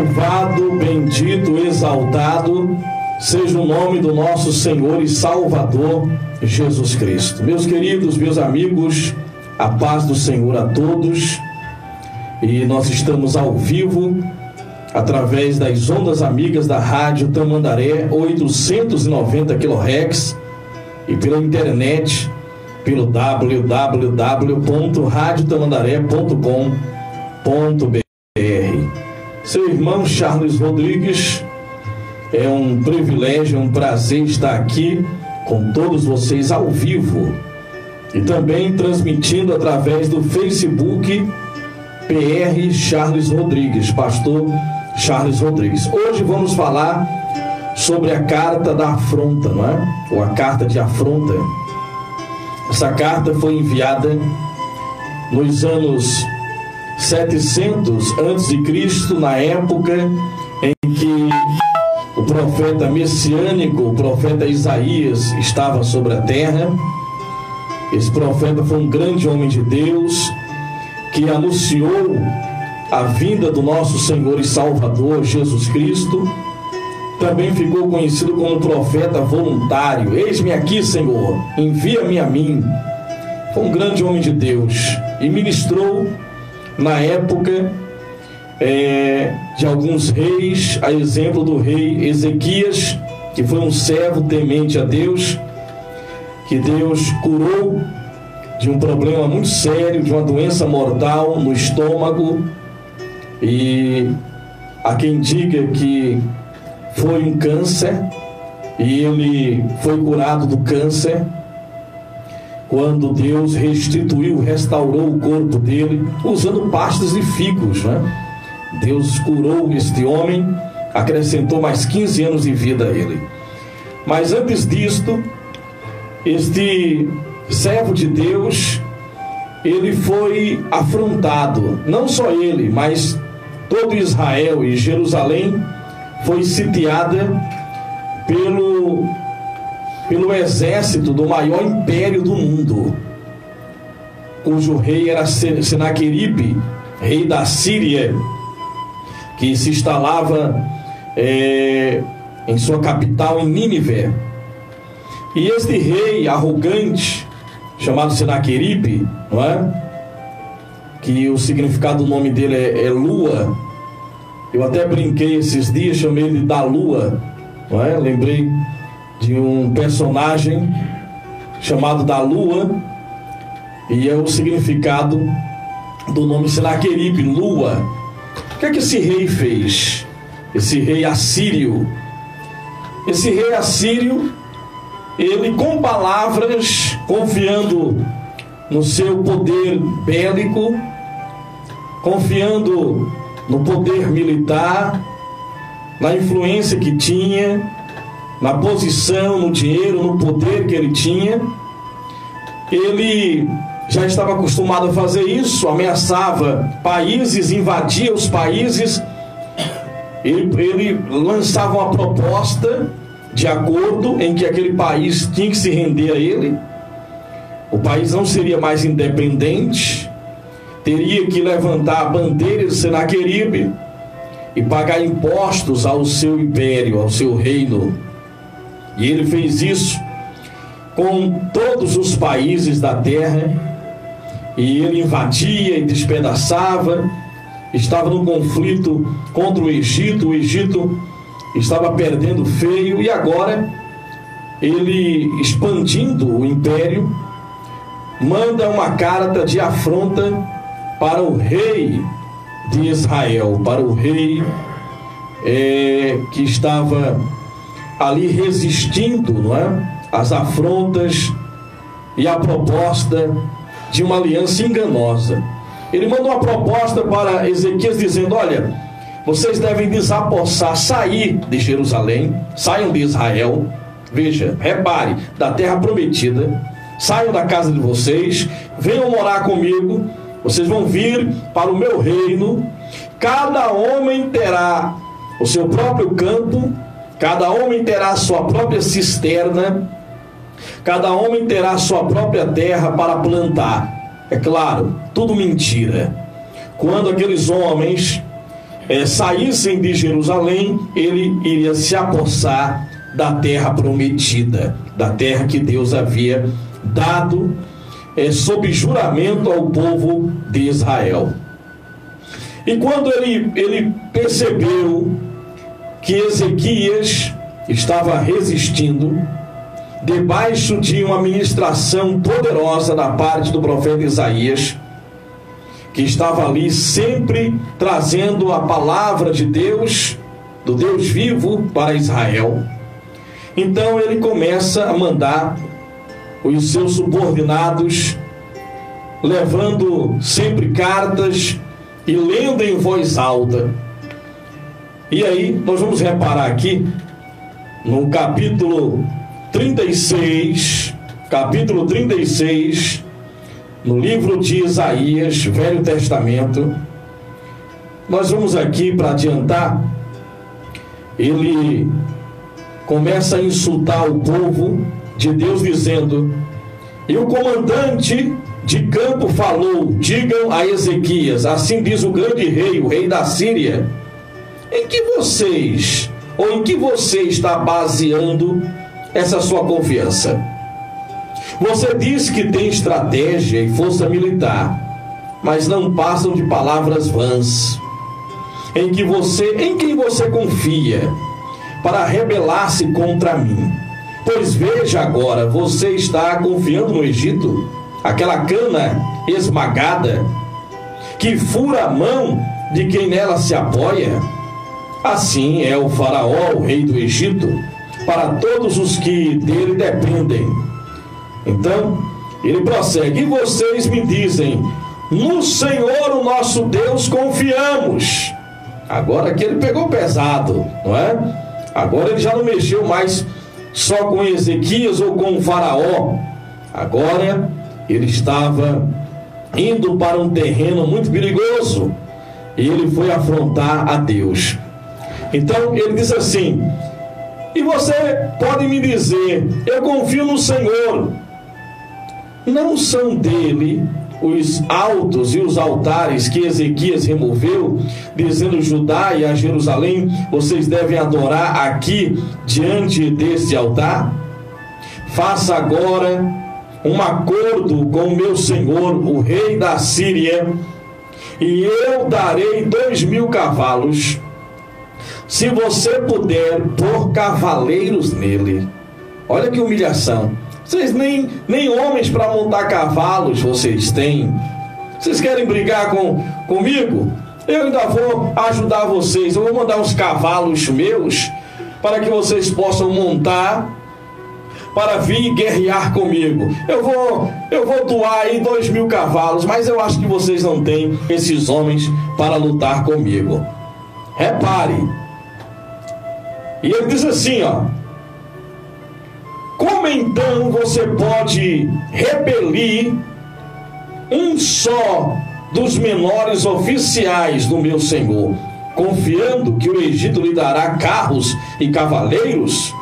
Louvado, bendito, exaltado seja o nome do nosso Senhor e Salvador Jesus Cristo. Meus queridos, meus amigos, a paz do Senhor a todos. E nós estamos ao vivo através das ondas amigas da Rádio Tamandaré 890 kHz e pela internet pelo www.radiotamandaré.com.br. Seu irmão Charles Rodrigues, é um privilégio, um prazer estar aqui com todos vocês ao vivo e também transmitindo através do Facebook PR Charles Rodrigues, pastor Charles Rodrigues. Hoje vamos falar sobre a carta da afronta, não é? Ou a carta de afronta. Essa carta foi enviada nos anos 700 a.C., na época em que o profeta messiânico, o profeta Isaías, estava sobre a terra. Esse profeta foi um grande homem de Deus que anunciou a vinda do nosso Senhor e Salvador Jesus Cristo. Também ficou conhecido como profeta voluntário. Eis-me aqui, Senhor, envia-me a mim. Foi um grande homem de Deus e ministrou na época de alguns reis, a exemplo do rei Ezequias, que foi um servo temente a Deus, que Deus curou de um problema muito sério, de uma doença mortal no estômago, e há quem diga que foi um câncer, e ele foi curado do câncer quando Deus restituiu, restaurou o corpo dele, usando pastas de figos, né? Deus curou este homem, acrescentou mais 15 anos de vida a ele. Mas antes disto, este servo de Deus, ele foi afrontado. Não só ele, mas todo Israel e Jerusalém foi sitiada pelo exército do maior império do mundo, cujo rei era Senaqueribe, rei da Síria, que se instalava em sua capital, em Nínive. E este rei arrogante, chamado Senaqueribe, não é? Que o significado do nome dele é lua. Eu até brinquei esses dias, chamei ele da lua, não é? Lembrei de um personagem chamado da lua, e é o significado do nome Senaqueribe, lua. O que é que esse rei fez? Esse rei assírio, ele com palavras, confiando no seu poder bélico, confiando no poder militar, na influência que tinha, na posição, no dinheiro, no poder que ele tinha, ele já estava acostumado a fazer isso, ameaçava países, invadia os países. Ele lançava uma proposta de acordo em que aquele país tinha que se render a ele. O país não seria mais independente, teria que levantar a bandeira de Senaqueribe e pagar impostos ao seu império, ao seu reino. E ele fez isso com todos os países da terra, e ele invadia e despedaçava. Estava num conflito contra o Egito estava perdendo feio, e agora ele, expandindo o império, manda uma carta de afronta para o rei de Israel, para o rei que estava ali resistindo, não é? As afrontas e a proposta de uma aliança enganosa. Ele mandou uma proposta para Ezequias dizendo: olha, vocês devem desapossar, sair de Jerusalém, saiam de Israel, veja, repare, da terra prometida, saiam da casa de vocês, venham morar comigo, vocês vão vir para o meu reino, cada homem terá o seu próprio campo, cada homem terá a sua própria cisterna, cada homem terá a sua própria terra para plantar. É claro, tudo mentira. Quando aqueles homens saíssem de Jerusalém, ele iria se apossar da terra prometida, da terra que Deus havia dado sob juramento ao povo de Israel. E quando ele percebeu que Ezequias estava resistindo, debaixo de uma ministração poderosa da parte do profeta Isaías, que estava ali sempre trazendo a palavra de Deus, do Deus vivo para Israel, então ele começa a mandar os seus subordinados, levando sempre cartas e lendo em voz alta. E aí nós vamos reparar aqui no capítulo 36, no livro de Isaías, Velho Testamento. Nós vamos aqui, para adiantar, ele começa a insultar o povo de Deus, dizendo: e o comandante de campo falou, digam a Ezequias, assim diz o grande rei, o rei da Síria, em que você está baseando essa sua confiança? Você diz que tem estratégia e força militar, mas não passam de palavras vãs. Em quem você confia para rebelar-se contra mim? Pois veja agora, você está confiando no Egito, aquela cana esmagada que fura a mão de quem nela se apoia. Assim é o faraó, o rei do Egito, para todos os que dele dependem. Então ele prossegue: e vocês me dizem, no Senhor o nosso Deus confiamos. Agora que ele pegou pesado, não é? Agora ele já não mexeu mais só com Ezequias ou com o faraó. Agora ele estava indo para um terreno muito perigoso e ele foi afrontar a Deus. Então ele diz assim: e você pode me dizer, eu confio no Senhor. Não são dele os altos e os altares que Ezequias removeu, dizendo: Judá e a Jerusalém, vocês devem adorar aqui diante deste altar? Faça agora um acordo com o meu senhor, o rei da Síria, e eu darei 2.000 cavalos, se você puder pôr cavaleiros nele. Olha que humilhação. Vocês nem homens para montar cavalos vocês têm. Vocês querem brigar comigo? Eu ainda vou ajudar vocês. Eu vou mandar uns cavalos meus para que vocês possam montar para vir guerrear comigo. Eu vou doar aí 2.000 cavalos, mas eu acho que vocês não têm esses homens para lutar comigo. Repare. E ele diz assim, ó: como então você pode repelir um só dos menores oficiais do meu senhor, confiando que o Egito lhe dará carros e cavaleiros?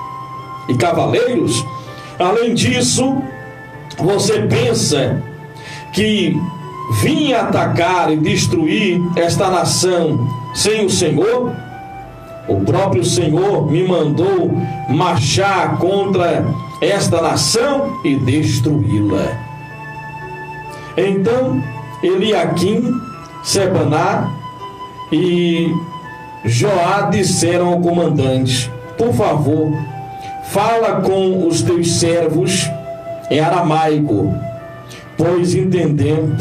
Além disso, você pensa que vim atacar e destruir esta nação sem o Senhor? O próprio Senhor me mandou marchar contra esta nação e destruí-la. Então Eliaquim, Sebaná e Joá disseram ao comandante: por favor, fala com os teus servos em aramaico, pois entendemos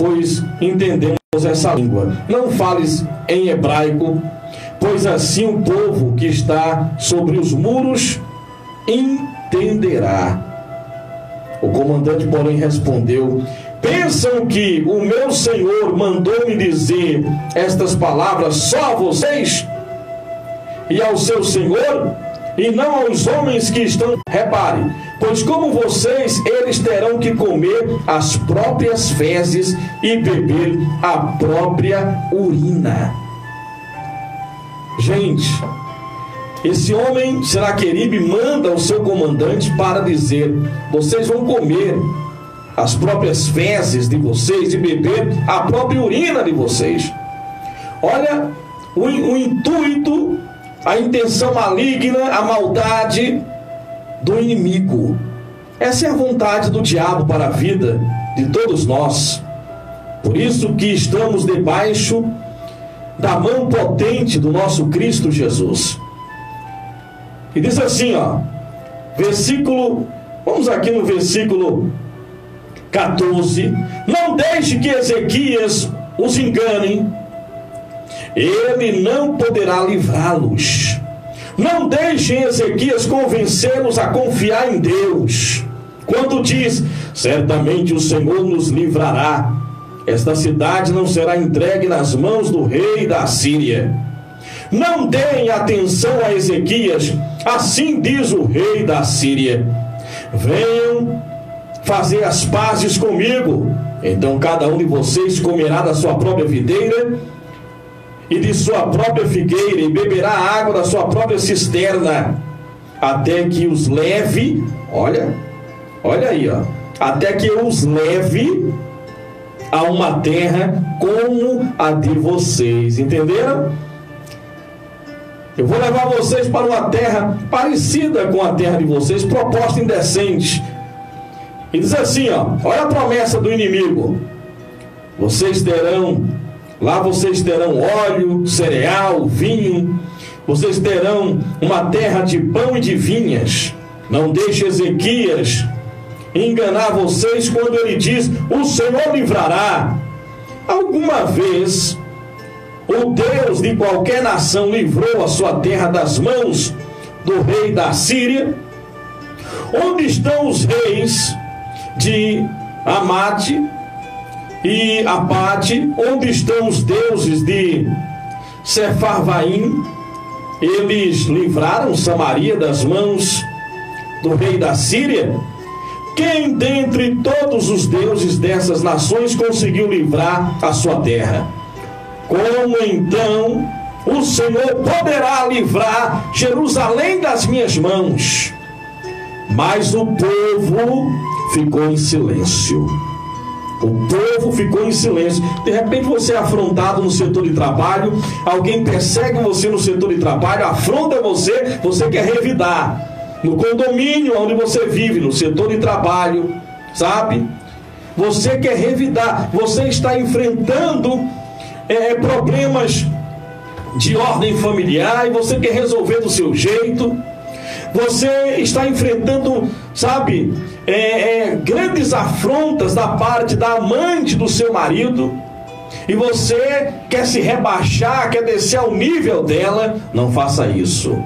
essa língua. Não fales em hebraico, pois assim o povo que está sobre os muros entenderá. O comandante, porém, respondeu: pensam que o meu senhor mandou me dizer estas palavras só a vocês e ao seu senhor, e não aos homens que estão? Repare, pois como vocês, eles terão que comer as próprias fezes e beber a própria urina. Gente, esse homem, Senaqueribe, manda o seu comandante para dizer: vocês vão comer as próprias fezes de vocês e beber a própria urina de vocês. Olha o intuito, a intenção maligna, a maldade do inimigo. Essa é a vontade do diabo para a vida de todos nós. Por isso que estamos debaixo da mão potente do nosso Cristo Jesus. E diz assim, vamos aqui no versículo 14: não deixe que Ezequias os engane, ele não poderá livrá-los. Não deixem Ezequias convencê-los a confiar em Deus, quando diz: certamente o Senhor nos livrará, esta cidade não será entregue nas mãos do rei da Síria. Não deem atenção a Ezequias, assim diz o rei da Síria: venham fazer as pazes comigo, então cada um de vocês comerá da sua própria videira e de sua própria figueira, e beberá a água da sua própria cisterna, até que os leve, olha aí, até que eu os leve a uma terra como a de vocês. Entenderam? Eu vou levar vocês para uma terra parecida com a terra de vocês, proposta indecente. E diz assim, olha a promessa do inimigo: lá vocês terão óleo, cereal, vinho, vocês terão uma terra de pão e de vinhas. Não deixe Ezequias enganar vocês quando ele diz: o Senhor livrará. Alguma vez o Deus de qualquer nação livrou a sua terra das mãos do rei da Síria? Onde estão os reis de Amate e Apate? Onde estão os deuses de Sefarvaim? Eles livraram Samaria das mãos do rei da Síria? Quem dentre todos os deuses dessas nações conseguiu livrar a sua terra? Como então o Senhor poderá livrar Jerusalém das minhas mãos? Mas o povo ficou em silêncio. O povo ficou em silêncio. De repente você é afrontado no setor de trabalho, alguém persegue você no setor de trabalho, afronta você, você quer revidar. No condomínio onde você vive, no setor de trabalho, sabe? Você quer revidar, você está enfrentando problemas de ordem familiar e você quer resolver do seu jeito. Você está enfrentando, sabe, grandes afrontas da parte da amante do seu marido, e você quer se rebaixar, quer descer ao nível dela. Não faça isso.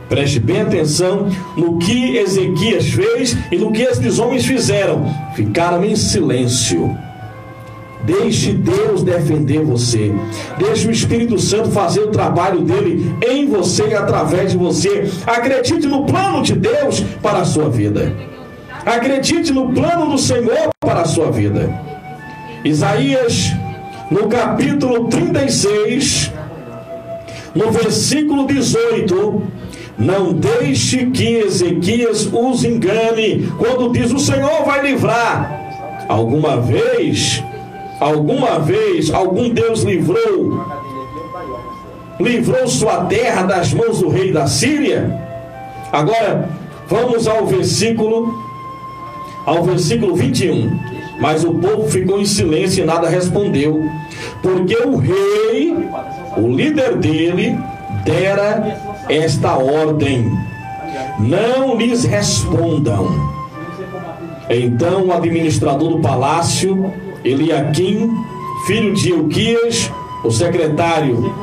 Preste bem atenção no que Ezequias fez e no que esses homens fizeram. Ficaram em silêncio. Deixe Deus defender você. Deixe o Espírito Santo fazer o trabalho dele em você e através de você. Acredite no plano de Deus para a sua vida. Acredite no plano do Senhor para a sua vida. Isaías, no capítulo 36, no versículo 18: não deixe que Ezequias os engane quando diz: o Senhor vai livrar. Alguma vez algum Deus livrou sua terra das mãos do rei da Síria? Agora vamos ao versículo 21. Mas o povo ficou em silêncio e nada respondeu, porque o rei, o líder dele, dera esta ordem: não lhes respondam. Então o administrador do palácio, Eliaquim, filho de Ilquias, o secretário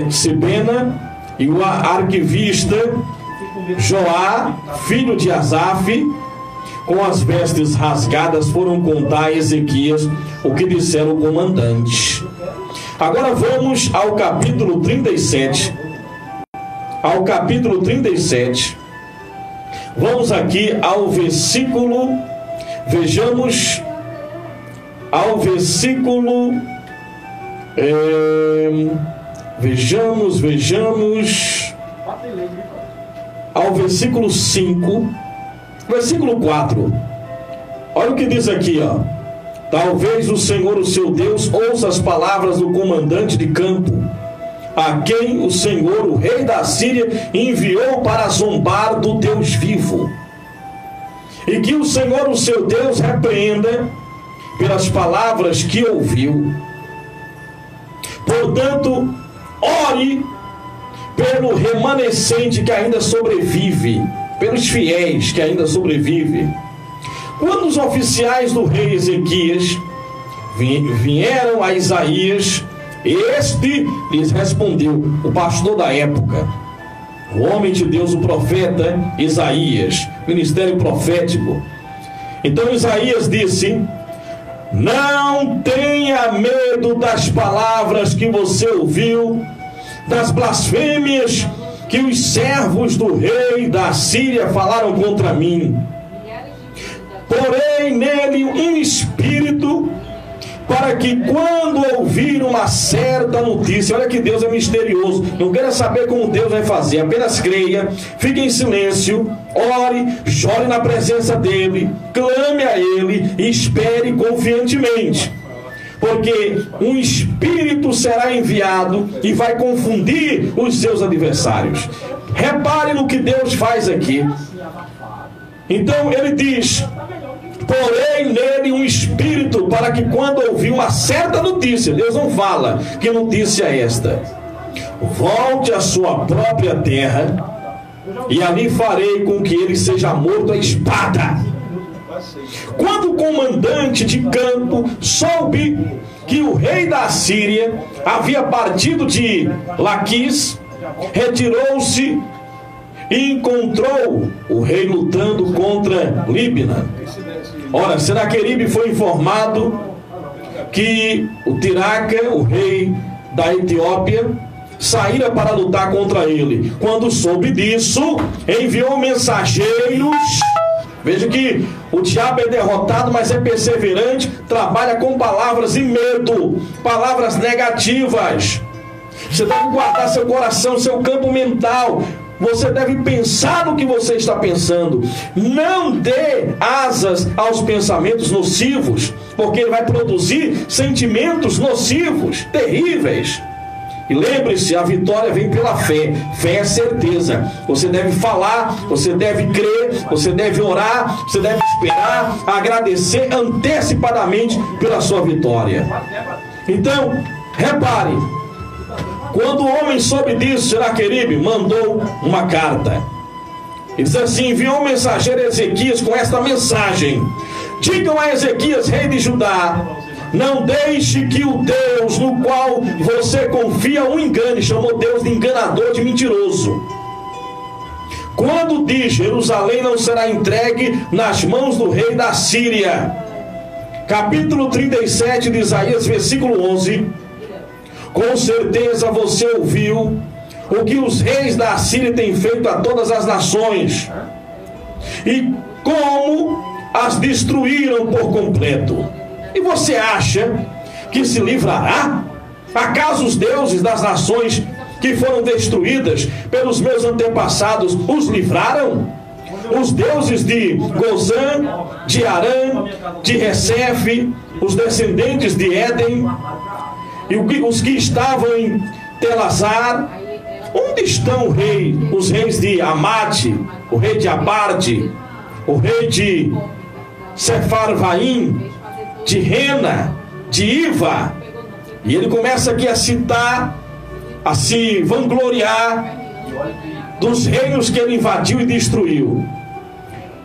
Sebena, e o arquivista Joá, filho de Asaf, com as vestes rasgadas, foram contar a Ezequias o que disseram o comandante. Agora vamos ao capítulo 37. Ao capítulo 37. Vamos aqui ao versículo. Vejamos ao versículo. Vejamos. Ao versículo 5. Versículo 4. Olha o que diz aqui, talvez o Senhor, o seu Deus, ouça as palavras do comandante de campo, a quem o Senhor, o rei da Síria, enviou para zombar do Deus vivo. E que o Senhor, o seu Deus, repreenda pelas palavras que ouviu. Portanto, ore pelo remanescente que ainda sobrevive, pelos fiéis que ainda sobrevivem. Quando os oficiais do rei Ezequias vieram a Isaías, este lhes respondeu, o pastor da época, o homem de Deus, o profeta Isaías, ministério profético. Então Isaías disse: não tenha medo das palavras que você ouviu, das blasfêmias que os servos do rei da Síria falaram contra mim. Porém nele um espírito, para que quando ouvir uma certa notícia, olha que Deus é misterioso, não queira saber como Deus vai fazer, apenas creia, fique em silêncio, ore, chore na presença dele, clame a ele e espere confiantemente, porque um espírito será enviado e vai confundir os seus adversários. Repare no que Deus faz aqui. Então ele diz: porém nele um espírito, para que quando ouvir uma certa notícia, Deus não fala que notícia é esta, volte à sua própria terra, e ali farei com que ele seja morto à espada. Quando o comandante de campo soube que o rei da Síria havia partido de Laquis, retirou-se e encontrou o rei lutando contra Líbina. Ora, Senaqueribe foi informado que o Tiraca, o rei da Etiópia, saíra para lutar contra ele. Quando soube disso, enviou mensageiros. Veja que o diabo é derrotado, mas é perseverante, trabalha com palavras e medo, palavras negativas. Você deve guardar seu coração, seu campo mental. Você deve pensar no que você está pensando. Não dê asas aos pensamentos nocivos, porque ele vai produzir sentimentos nocivos, terríveis. E lembre-se, a vitória vem pela fé. Fé é certeza. Você deve falar, você deve crer, você deve orar, você deve esperar, agradecer antecipadamente pela sua vitória. Então, repare, quando o homem soube disso, Senaqueribe mandou uma carta. Ele diz assim: enviou um mensageiro a Ezequias com esta mensagem: digam a Ezequias, rei de Judá, não deixe que o Deus no qual você confia o engane. Chamou Deus de enganador, de mentiroso. Quando diz: Jerusalém não será entregue nas mãos do rei da Síria. Capítulo 37 de Isaías, versículo 11. Com certeza você ouviu o que os reis da Síria têm feito a todas as nações, e como as destruíram por completo. E você acha que se livrará? Acaso os deuses das nações que foram destruídas pelos meus antepassados os livraram? Os deuses de Gozã, de Arã, de Recefe, os descendentes de Éden, e os que estavam em Telazar, onde estão os reis de Amate, o rei de Abarde, o rei de Sefarvaim, de Rena, de Iva? E ele começa aqui a citar, a se vangloriar dos reinos que ele invadiu e destruiu.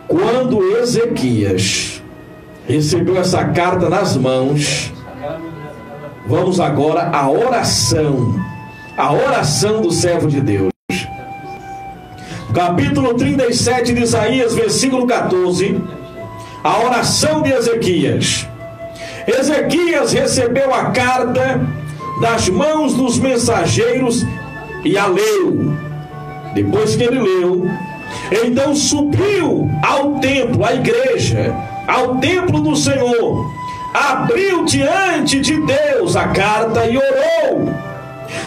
Quando Ezequias recebeu essa carta nas mãos, vamos agora à oração do servo de Deus. Capítulo 37 de Isaías, versículo 14, a oração de Ezequias. Ezequias recebeu a carta das mãos dos mensageiros e a leu. Depois que ele leu, então subiu ao templo, à igreja, ao templo do Senhor, abriu diante de Deus a carta e orou: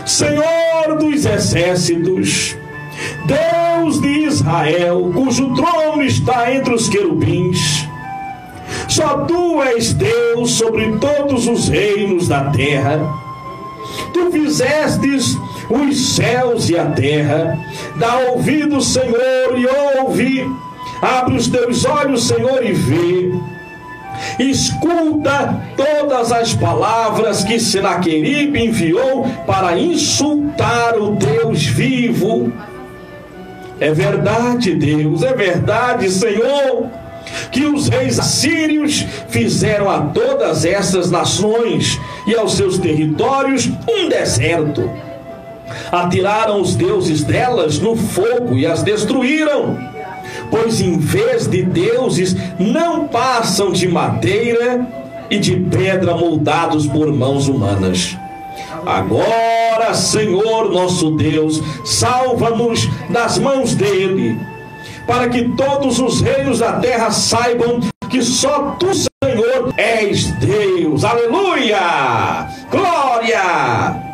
Senhor dos exércitos, Deus de Israel, cujo trono está entre os querubins, Só tu és Deus sobre todos os reinos da terra. Tu fizestes os céus e a terra. Dá ouvido, Senhor, e ouve. Abre os teus olhos, Senhor, e vê. Escuta todas as palavras que Senaqueribe enviou para insultar o Deus vivo. É verdade, Deus, é verdade, Senhor, que os reis assírios fizeram a todas essas nações e aos seus territórios um deserto. Atiraram os deuses delas no fogo e as destruíram, pois em vez de deuses não passam de madeira e de pedra moldados por mãos humanas. Agora, Senhor nosso Deus, salva-nos das mãos dele, para que todos os reinos da terra saibam que só tu, Senhor, és Deus. Aleluia! Glória!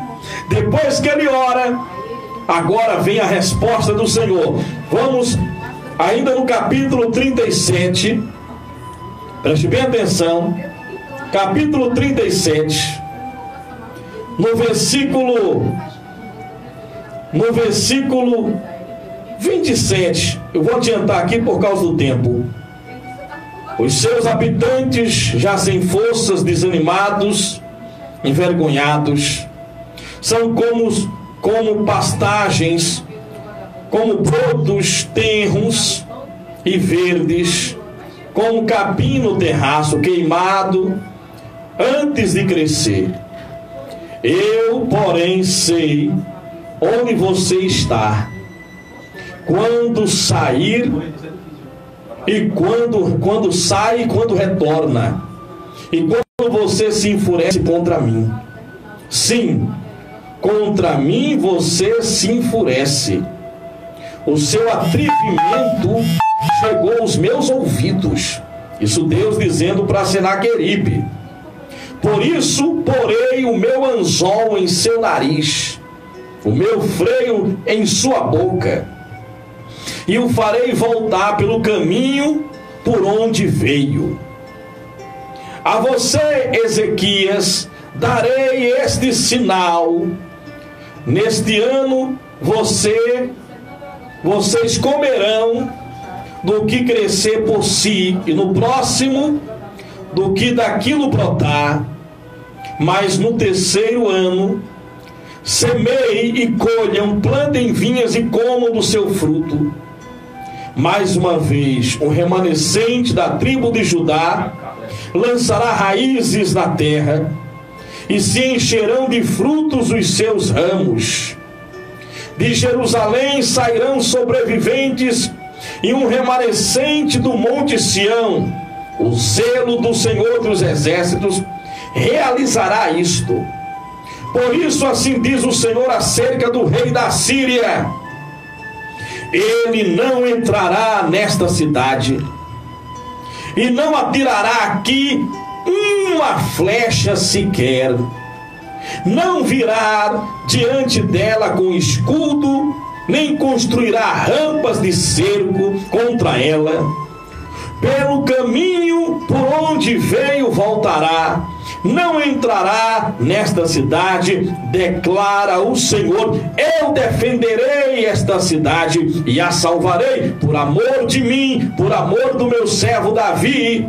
Depois que ele ora, agora vem a resposta do Senhor. Vamos ainda no capítulo 37, preste bem atenção, capítulo 37, no versículo 27, eu vou adiantar aqui por causa do tempo. Os seus habitantes jazem forças, desanimados, envergonhados, são como pastagens, como brotos tenros e verdes, como capim no terraço queimado antes de crescer. Eu, porém, sei onde você está, quando sair e quando sai e quando retorna, e quando você se enfurece contra mim. Sim, contra mim você se enfurece. O seu atrevimento chegou aos meus ouvidos. Isso Deus dizendo para Senaqueribe. Por isso porei o meu anzol em seu nariz, o meu freio em sua boca, e o farei voltar pelo caminho por onde veio. A você, Ezequias, darei este sinal. Neste ano vocês comerão do que crescer por si, e no próximo do que daquilo brotar. Mas no terceiro ano semeiem e colham, plantem vinhas e comam do seu fruto. Mais uma vez, o remanescente da tribo de Judá lançará raízes na terra, e se encherão de frutos os seus ramos. De Jerusalém sairão sobreviventes e um remanescente do monte Sião. O zelo do Senhor dos Exércitos realizará isto. Por isso assim diz o Senhor acerca do rei da Síria: ele não entrará nesta cidade, e não atirará aqui uma flecha sequer. Não virá diante dela com escudo, nem construirá rampas de cerco contra ela. Pelo caminho por onde veio voltará, não entrará nesta cidade, declara o Senhor. Eu defenderei esta cidade e a salvarei, por amor de mim, por amor do meu servo Davi.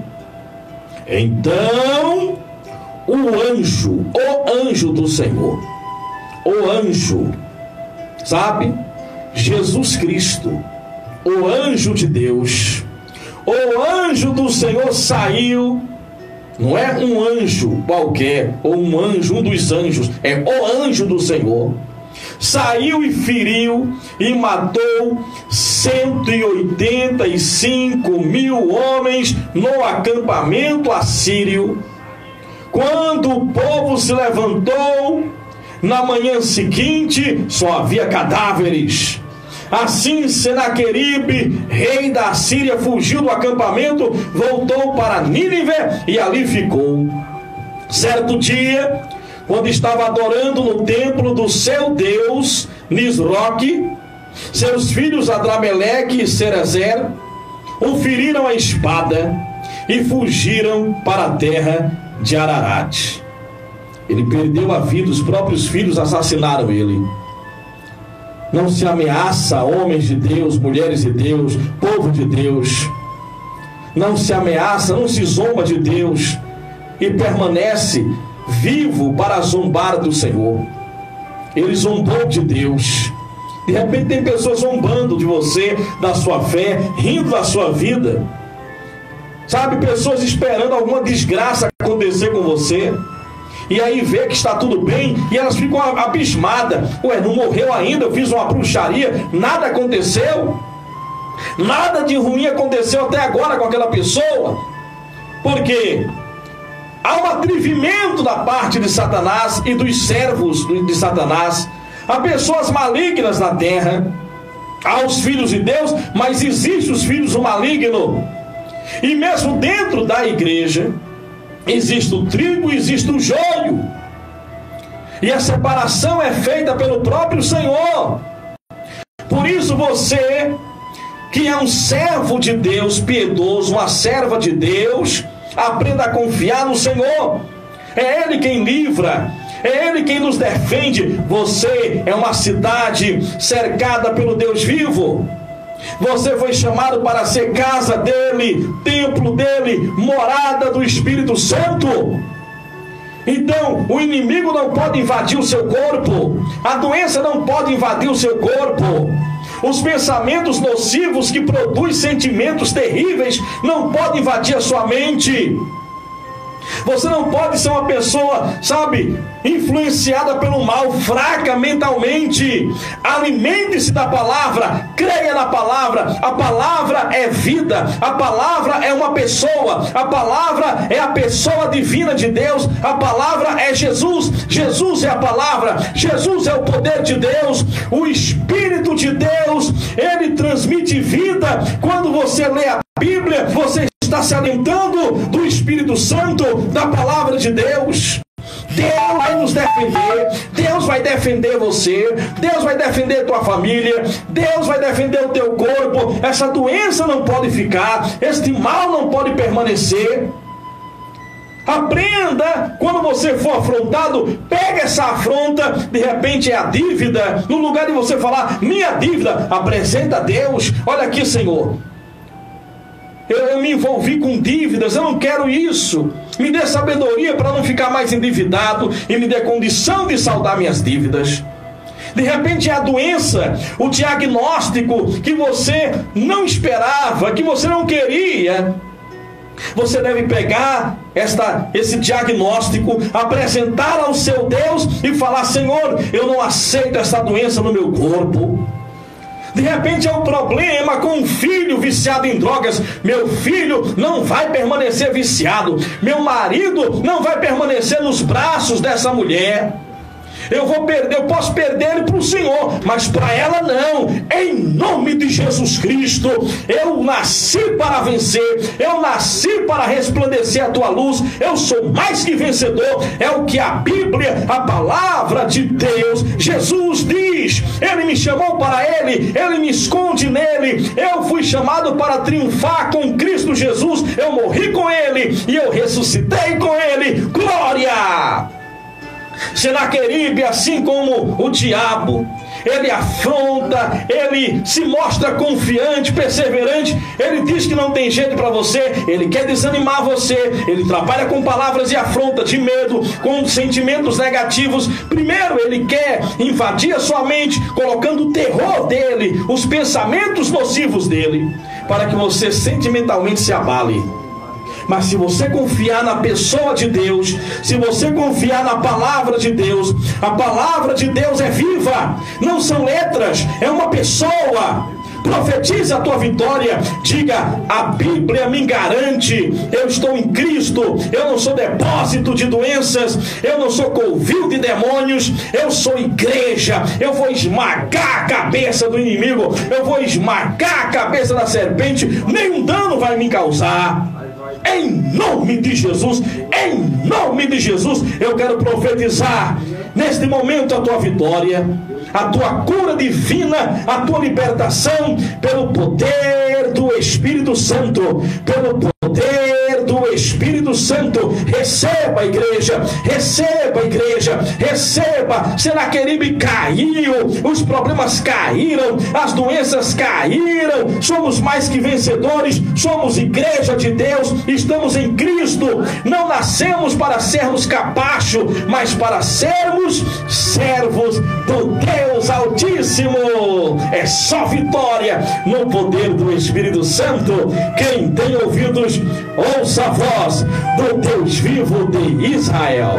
Então o anjo do Senhor, o anjo, sabe? Jesus Cristo, o anjo de Deus, o anjo do Senhor saiu. Não é um anjo qualquer, ou um dos anjos, é o anjo do Senhor. Saiu e feriu e matou 185.000 homens no acampamento assírio. Quando o povo se levantou, na manhã seguinte, só havia cadáveres. Assim Senaqueribe, rei da Síria, fugiu do acampamento, voltou para Nínive e ali ficou. Certo dia, quando estava adorando no templo do seu deus Nisroque, seus filhos Adrameleque e Serezer o feriram a espada, e fugiram para a terra de Ararat. Ele perdeu a vida, os próprios filhos assassinaram ele. Não se ameaça homens de Deus, mulheres de Deus, povo de Deus. Não se ameaça, não se zomba de Deus e permanece vivo para zombar do Senhor. Ele zombou de Deus. De repente tem pessoas zombando de você, da sua fé, rindo da sua vida. Sabe, pessoas esperando alguma desgraça acontecer com você. E aí vê que está tudo bem e elas ficam abismadas. Ué, não morreu ainda, eu fiz uma bruxaria, nada aconteceu. Nada de ruim aconteceu até agora com aquela pessoa. Por quê? Há um atrevimento da parte de Satanás e dos servos de Satanás. Há pessoas malignas na terra. Há os filhos de Deus, mas existem os filhos do maligno. E mesmo dentro da igreja existe o trigo e existe o joio. E a separação é feita pelo próprio Senhor. Por isso você, que é um servo de Deus piedoso, uma serva de Deus, aprenda a confiar no Senhor. É Ele quem livra, é Ele quem nos defende. Você é uma cidade cercada pelo Deus vivo. Você foi chamado para ser casa dele, templo dele, morada do Espírito Santo. Então, o inimigo não pode invadir o seu corpo, a doença não pode invadir o seu corpo, os pensamentos nocivos que produzem sentimentos terríveis não podem invadir a sua mente. Você não pode ser uma pessoa, sabe, influenciada pelo mal, fraca mentalmente. Alimente-se da palavra, creia na palavra. A palavra é vida, a palavra é uma pessoa, a palavra é a pessoa divina de Deus, a palavra é Jesus. Jesus é a palavra, Jesus é o poder de Deus, o Espírito de Deus, ele transmite vida. Quando você lê a Bíblia, você está se alimentando do Espírito Santo, da palavra de Deus. Deus vai nos defender, Deus vai defender você, Deus vai defender a tua família, Deus vai defender o teu corpo. Essa doença não pode ficar, este mal não pode permanecer. Aprenda, quando você for afrontado, pega essa afronta, de repente é a dívida, no lugar de você falar, minha dívida, apresenta a Deus. Olha aqui, Senhor, eu me envolvi com dívidas, eu não quero isso. Me dê sabedoria para não ficar mais endividado e me dê condição de saldar minhas dívidas. De repente é a doença, o diagnóstico que você não esperava, que você não queria. Você deve pegar esse diagnóstico, apresentar ao seu Deus e falar, Senhor, eu não aceito essa doença no meu corpo. De repente é um problema com um filho viciado em drogas. Meu filho não vai permanecer viciado. Meu marido não vai permanecer nos braços dessa mulher. Eu posso perder ele para o Senhor, mas para ela não. Em nome de Jesus Cristo, eu nasci para vencer, eu nasci para resplandecer a tua luz, eu sou mais que vencedor. É o que a Bíblia, a palavra de Deus, Jesus diz. Ele me chamou para ele, ele me esconde nele. Eu fui chamado para triunfar com Cristo Jesus. Eu morri com ele e eu ressuscitei com ele. Glória! Senaqueribe, assim como o diabo, ele afronta, ele se mostra confiante, perseverante. Ele diz que não tem jeito para você, ele quer desanimar você, ele trabalha com palavras de afronta, de medo, com sentimentos negativos. Primeiro ele quer invadir a sua mente, colocando o terror dele, os pensamentos nocivos dele, para que você sentimentalmente se abale. Mas se você confiar na pessoa de Deus, se você confiar na palavra de Deus, a palavra de Deus é viva, não são letras, é uma pessoa. Profetize a tua vitória, diga, a Bíblia me garante, eu estou em Cristo, eu não sou depósito de doenças, eu não sou covil de demônios, eu sou igreja, eu vou esmagar a cabeça do inimigo, eu vou esmagar a cabeça da serpente, nenhum dano vai me causar. Em nome de Jesus, eu quero profetizar neste momento a tua vitória, a tua cura divina, a tua libertação pelo poder do Espírito Santo, pelo poder Espírito Santo, receba, igreja, receba, igreja, receba. Senaqueribe caiu, os problemas caíram, as doenças caíram, somos mais que vencedores, somos igreja de Deus, estamos em Cristo, não nascemos para sermos capachos, mas para sermos servos do Deus Altíssimo. É só vitória no poder do Espírito Santo. Quem tem ouvidos, ouça a voz do Deus vivo de Israel.